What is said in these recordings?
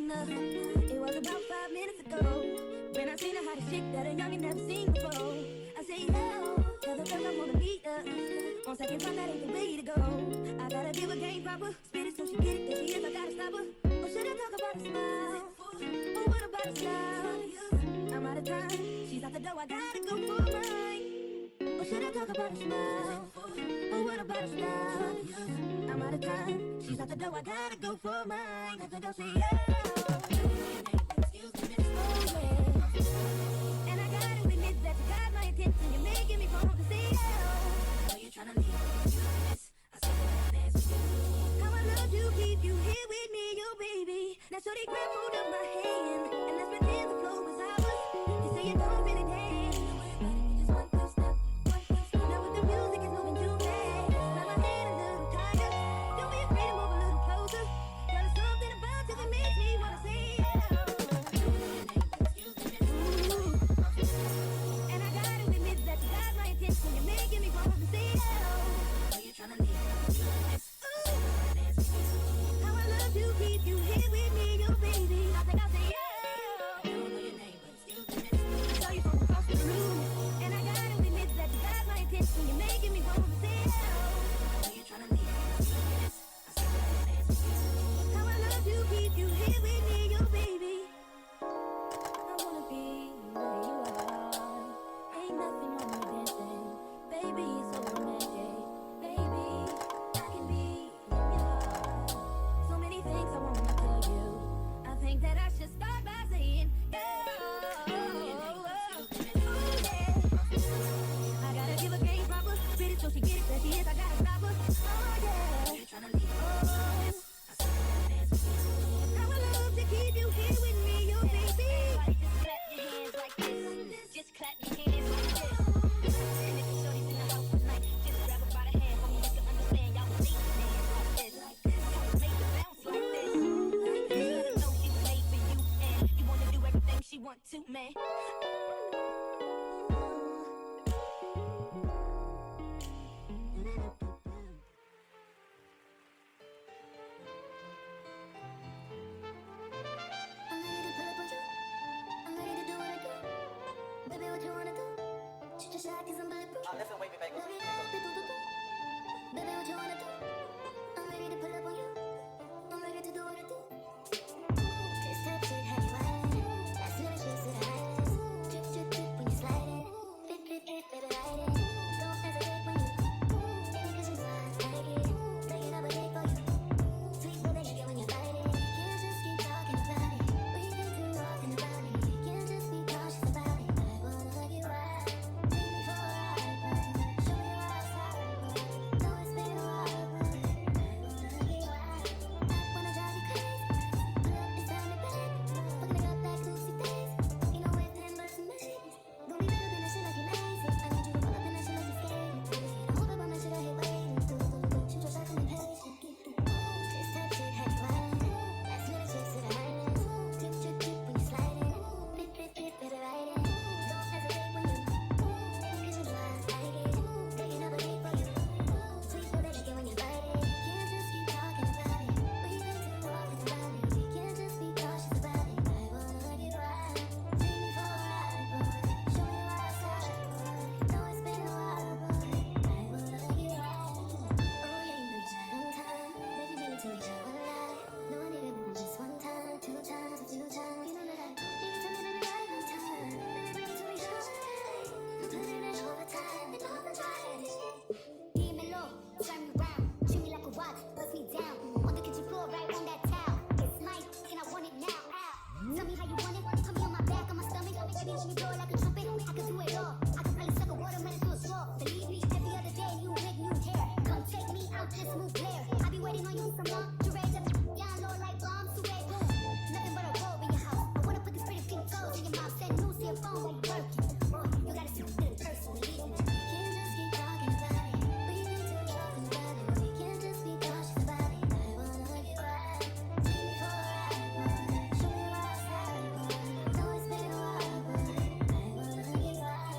It was about 5 minutes ago when I seen a hottest chick that a youngin' never seen before. I say, yo, tell the girl I wanna meet her. On second thought, that ain't the way to go. I gotta give her game proper, spit it so she get it, there she is, I gotta stop her. Or should I talk about a smile? Or what about a style? I'm out of time, she's out the door, I gotta go for mine. Or should I talk about a smile? Or what about a style? I'm out of time, she's out the door, I gotta go for mine. At the door, say, yeah. And I gotta admit that you got my attention. You're making me want to say, oh, are you trying to leave? I said that I dance with you. How I love to keep you here with me, you baby. Now so they grab hold of my hand and let's pretend the flow was ours. You say you don't really dance, just one two step, now with the music is moving too fast. Now my head a little tired. Don't be afraid to move a little closer. Girl, there's something about you that makes me wanna say, how I love to keep you here with me, oh baby. your shot, cause I'm bulletproof. Listen, wait, baby. Love you, baby, what you wanna do? I'm ready to pull up on you. I'm ready to do what I do. This type shit, how you riding? That's little shit to the highest. Drip, drip, drip when you sliding. Drip, drip, drip, baby, ride it. Don't hesitate when you baby, cause you know I like it. Taking up a day for you. Sweet, baby, like it when you bite it. Can't just keep talking about it. We can do talking about it. Can't just be cautious about it. I wanna hug you right. Take me for a ride, boy. Show me your outside, boy. Know it's been a while, boy. I wanna hug you right. I wanna drive you crazy. Pull up beside me, baby. Fucking it up like Lucy Daisy. Ain't no way for but some shit. Gon' be better than that shit like you lazy. I need you to pull up in that shit like you skating. Don't hold up on that shit, I hate waiting. Shoot your shot, come and pay. This type shit, how you riding? That's little shit to the highest. Drip, drip, drip when you sliding. Drip, drip, drip, baby, ride it. Don't hesitate when you baby, cause you know I like it. Taking up a day for you. Sweet, baby, like it when you bite it. Can't just keep talking about it. We can do talking about it. Can't just be cautious about it. I wanna hug you right. Take me for a ride, boy. Show me your outside, boy. Know it's been a while, boy. I wanna hug you right. Oh yeah, you know you try long time. Baby, bring it to me, try one lie. No, I need it just one time, two times, a few times. You know that you can tell me, baby, right on time. Baby, bring it to me, try one lie. I'm putting in overtime, and overdrive. Dímelo, turn me round, treat me like a rock, bust me down. On the kitchen floor, right on that towel. It's mine, and I want it now. Tell me how you want it, put me on my back, on my stomach. Baby, you should blow it like a trumpet. I can do it all. I can probably suck a watermelon through a straw. Believe me, every other day you make new hair. Come take me out this smooth glare. I be waiting on you some more. You ready to down low like bombs to red boom. Nothing but a robe in your house. I wanna put this pretty pink toes in your mouth. Send news to your phone while you working. Boy, you gotta see the person, believe me. Can't just keep talking about it. We can do talking about it. We can't just be cautious about it. I wanna hug you right. Take me for a ride, boy. Show me your outside, boy. Know it's been a while, boy. I wanna hug you right.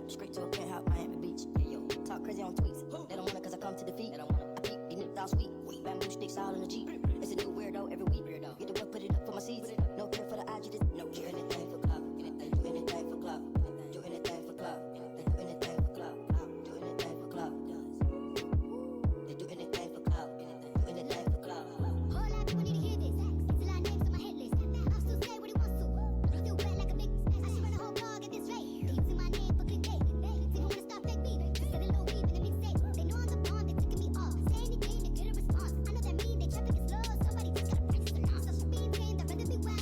Straight to a penthouse, Miami Beach. Yeah, yo, talk crazy on tweets. They don't want it cause I come to defeat. I peep, these niggas all sweet. Bamboo sticks all in the Jeep. It's a new weirdo every week. Get the work, put it up for my seeds. No care for the IG, just no care. Anything for club. Do anything for club. Do anything for club. Do anything for club. Do anything for club. They do anything for club. Do anything for club. Whole lot of people need to hear this. It's a lot of names on my hit list. I'm still say what he wants to. Still wet like a mix. I should run a whole blog at this rate. They using my name for clickbait. They wanna stop fake beef. Send a little weed in the mixtape. They know I'm the bomb. They took me off. Say anything to get a response. I know that mean they traffic is low. Somebody just gotta price the loss. So she be tame. I'd rather be wild.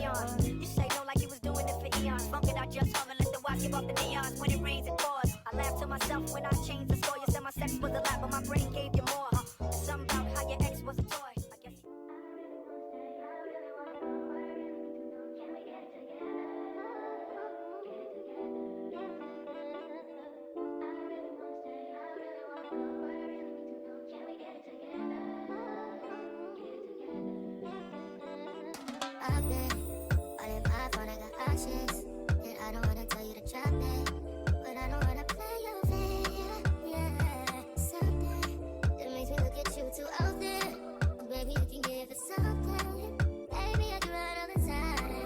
eons. You say no like you was doing it for eons. Funk it out just hung and let the watch give off the neons. When it rains, it pours. I laugh to myself when I changed the score. You said my sex was a lot, but my brain gave you more. Something about how your ex was a toy. I guess I've been all in my phone, I got options. And I don't wanna tell you to drop it, but I don't wanna play your fair. Yeah, something that makes me look at you too often. Baby, you can give it something. Baby, I do it all the time.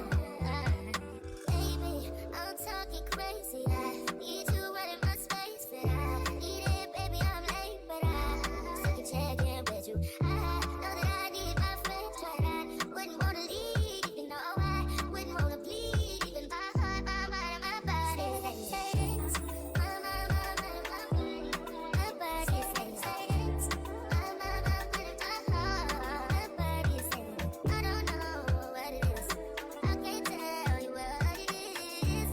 Baby, I'm talking crazy. I need you right in my space, but I need it, baby. I'm late, but I still can check in with you. I know that I need my friends, but I wouldn't wanna leave. You know I wouldn't wanna bleed. Even my heart, my mind, and my body says, my body says, my heart, my body says, I don't know what it is. I can't tell you what it is,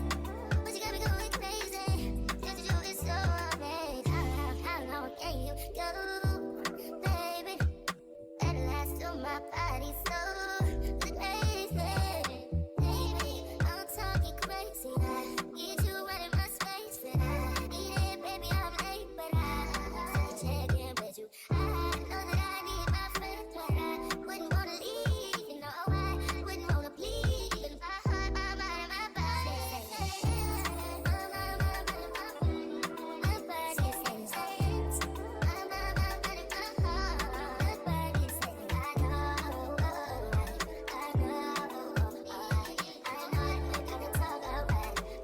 but you got me going crazy. Just you is so amazing. How long can you go, baby? That lasts till my body so crazy. Baby, I'm talking crazy. I need you right in my space, but I need it, baby. I'm late, but I still check in with you. I know that I need my friends, but I wouldn't wanna leave. You know I wouldn't wanna bleed. Even my heart, my mind, and my body says, my body says, my mind, and my heart, my body says,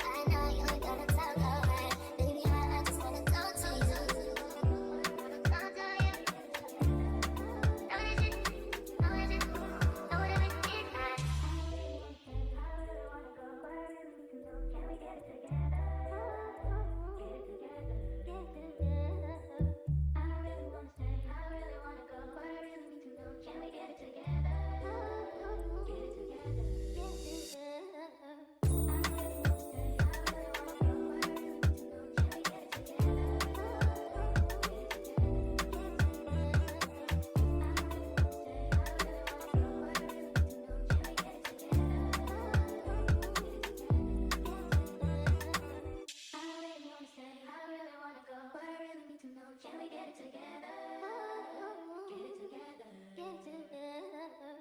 I know, you ain't gotta talk alright. Baby, I just wanna talk to you. Talk to you. Know this shit, know this shit, know what it is. Can we get it together? Get it together. I really wanna stay, I really wanna go, but I really need to know. Can we get it together? Get it together, get it together. I really wanna stay, I really wanna go, but I really need to know. Can we get it together? Get it together, get it together. I really wanna stay, I really wanna go, but I really need to know. Can we get it together? Get it together, I really wanna stay, I really wanna go, but I really need to know. Can we get it together? Get it together, get it together.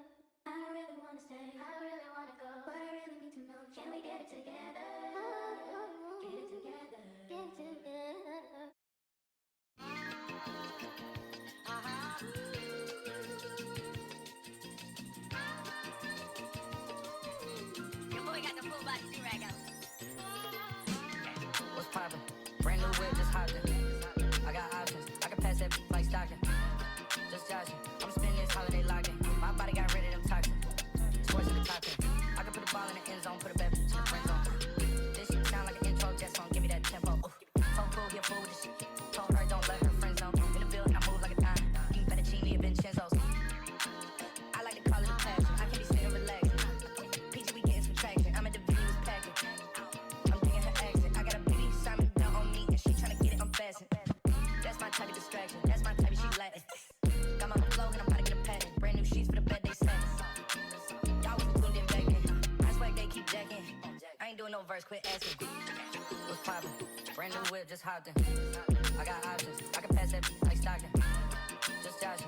I really wanna stay, I really wanna go, but I really need to know. Can we get it together? Get it together, get it together. your boy got the full body do-rag out. What's poppin'? Brand new whip, just hopped in. I got options, I can pass that like Stockton. Just joshing, I'm spending this holiday locked in. My body got rid of them toxins. Sports in the top 10. I can put the ball in the end zone, put it back to the friend zone. This shit sound like an intro jet song, give me that tempo. Told fool, get fool with this shit. Told her don't let her friends know. In the building, I move like a dime. Eating fettuccine and Vincenzo's. I like to call it a passion. I can be sitting relaxed. Peachy, we getting some traction. I'm at the venue, it's packing. I'm digging her accent. I got a beauty Simon down on me, and she tryna get it unfastened. That's my type of distraction. That's my type of she Latin. Got my own flow and I'm about to get a patent. Brand new sheets for the bed they set. Y'all wasn't tuned in back then. I swear they keep jacking. I ain't doing no verse, quit asking. What's poppin'? Brand new whip, just hopped in. I got options. I can pass that like Stockton. Just joshing.